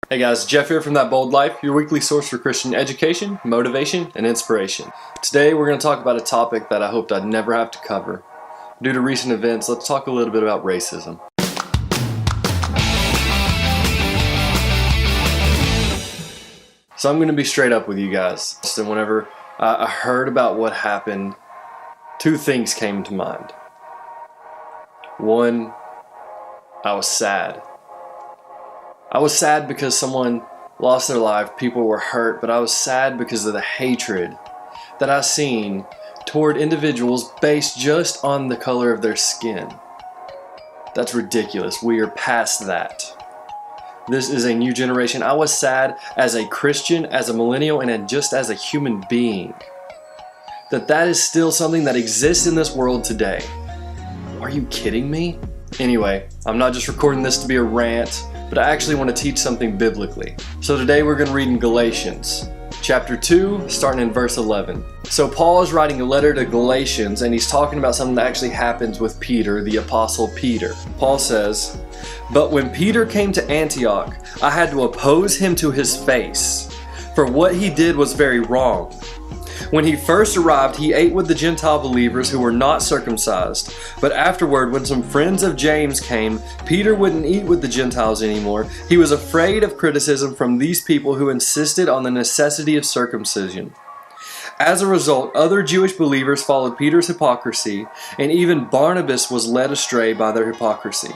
Hey guys, Jeff here from That Bold Life, your weekly source for Christian education, motivation, and inspiration. Today we're going to talk about a topic that I hoped I'd never have to cover. Due to recent events, let's talk a little bit about racism. So I'm going to be straight up with you guys. So whenever I heard about what happened, two things came to mind. One, I was sad. I was sad because someone lost their life, people were hurt, but I was sad because of the hatred that I've seen toward individuals based just on the color of their skin. That's ridiculous. We are past that. This is a new generation. I was sad as a Christian, as a millennial, and just as a human being that is still something that exists in this world today. Are you kidding me? Anyway, I'm not just recording this to be a rant, but I actually want to teach something biblically. So today we're going to read in Galatians, chapter 2, starting in verse 11. So Paul is writing a letter to Galatians, and he's talking about something that actually happens with Peter, the apostle Peter. Paul says, "But when Peter came to Antioch, I had to oppose him to his face, for what he did was very wrong. When he first arrived, he ate with the Gentile believers who were not circumcised. But afterward, when some friends of James came, Peter wouldn't eat with the Gentiles anymore. He was afraid of criticism from these people who insisted on the necessity of circumcision. As a result, other Jewish believers followed Peter's hypocrisy, and even Barnabas was led astray by their hypocrisy.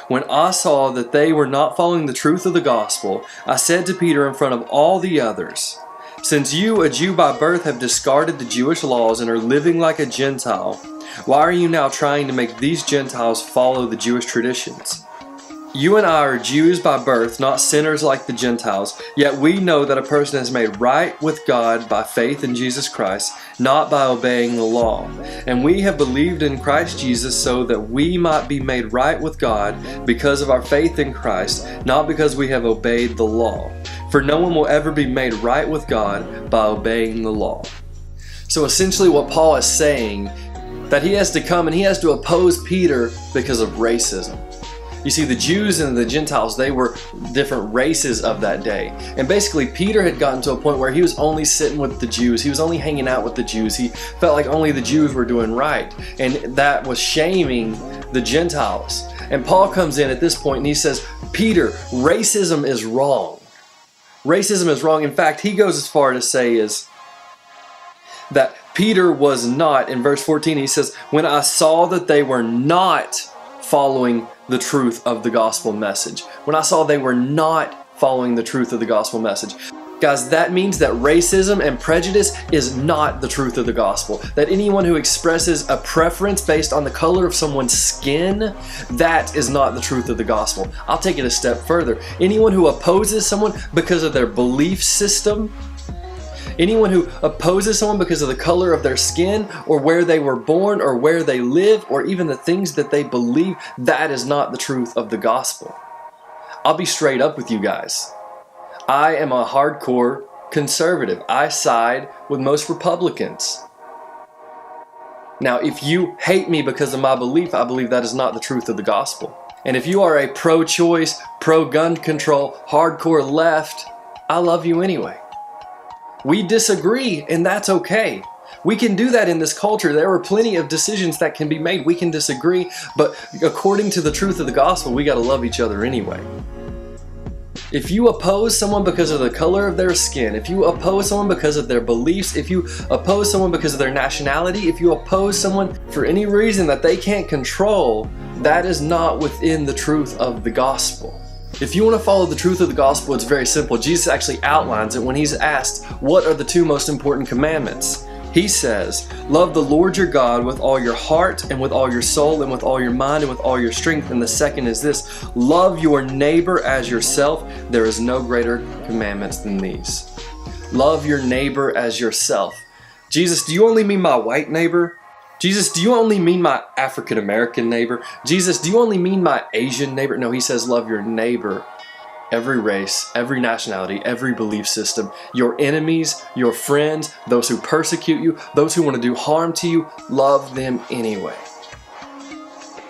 When I saw that they were not following the truth of the gospel, I said to Peter in front of all the others, 'Since you, a Jew by birth, have discarded the Jewish laws and are living like a Gentile, why are you now trying to make these Gentiles follow the Jewish traditions? You and I are Jews by birth, not sinners like the Gentiles, yet we know that a person is made right with God by faith in Jesus Christ, not by obeying the law. And we have believed in Christ Jesus so that we might be made right with God because of our faith in Christ, not because we have obeyed the law. For no one will ever be made right with God by obeying the law.'" So essentially what Paul is saying, that he has to come and he has to oppose Peter because of racism. You see, the Jews and the Gentiles, they were different races of that day. And basically, Peter had gotten to a point where he was only sitting with the Jews. He was only hanging out with the Jews. He felt like only the Jews were doing right. And that was shaming the Gentiles. And Paul comes in at this point and he says, "Peter, racism is wrong. Racism is wrong." In fact, he goes as far to say is that Peter was not, in verse 14, he says, "When I saw that they were not following the truth of the gospel message." When I saw they were not following the truth of the gospel message. Guys, that means that racism and prejudice is not the truth of the gospel. That anyone who expresses a preference based on the color of someone's skin, that is not the truth of the gospel. I'll take it a step further. Anyone who opposes someone because of their belief system, anyone who opposes someone because of the color of their skin or where they were born or where they live or even the things that they believe, that is not the truth of the gospel. I'll be straight up with you guys. I am a hardcore conservative. I side with most Republicans. Now, if you hate me because of my belief, I believe that is not the truth of the gospel. And if you are a pro-choice, pro-gun control, hardcore left, I love you anyway. We disagree, and that's okay. We can do that in this culture. There are plenty of decisions that can be made. We can disagree, but according to the truth of the gospel, we got to love each other anyway. If you oppose someone because of the color of their skin, if you oppose someone because of their beliefs, if you oppose someone because of their nationality, if you oppose someone for any reason that they can't control, that is not within the truth of the gospel. If you want to follow the truth of the gospel, it's very simple. Jesus actually outlines it when he's asked, what are the two most important commandments? He says, "Love the Lord your God with all your heart and with all your soul and with all your mind and with all your strength." And the second is this, "Love your neighbor as yourself. There is no greater commandments than these." Love your neighbor as yourself. Jesus, do you only mean my white neighbor? Jesus, do you only mean my African American neighbor? Jesus, do you only mean my Asian neighbor? No, he says love your neighbor every race, every nationality, every belief system, your enemies, your friends, those who persecute you, those who want to do harm to you, love them anyway.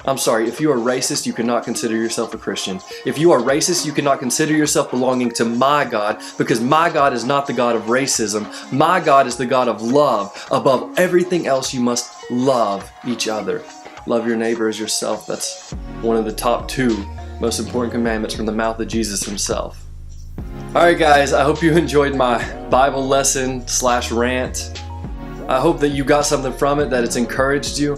I'm sorry, if you are racist, you cannot consider yourself a Christian. If you are racist, you cannot consider yourself belonging to my God, because my God is not the God of racism. My God is the God of love. Above everything else, you must love each other. Love your neighbor as yourself. That's one of the top 2 most important commandments from the mouth of Jesus himself. Alright guys, I hope you enjoyed my Bible lesson / rant. I hope that you got something from it, that it's encouraged you.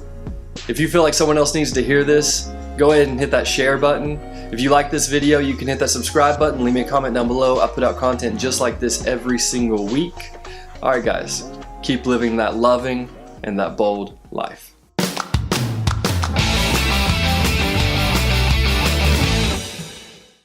If you feel like someone else needs to hear this, go ahead and hit that share button. If you like this video, you can hit that subscribe button, leave me a comment down below. I put out content just like this every single week. Alright guys, keep living that loving and that bold life.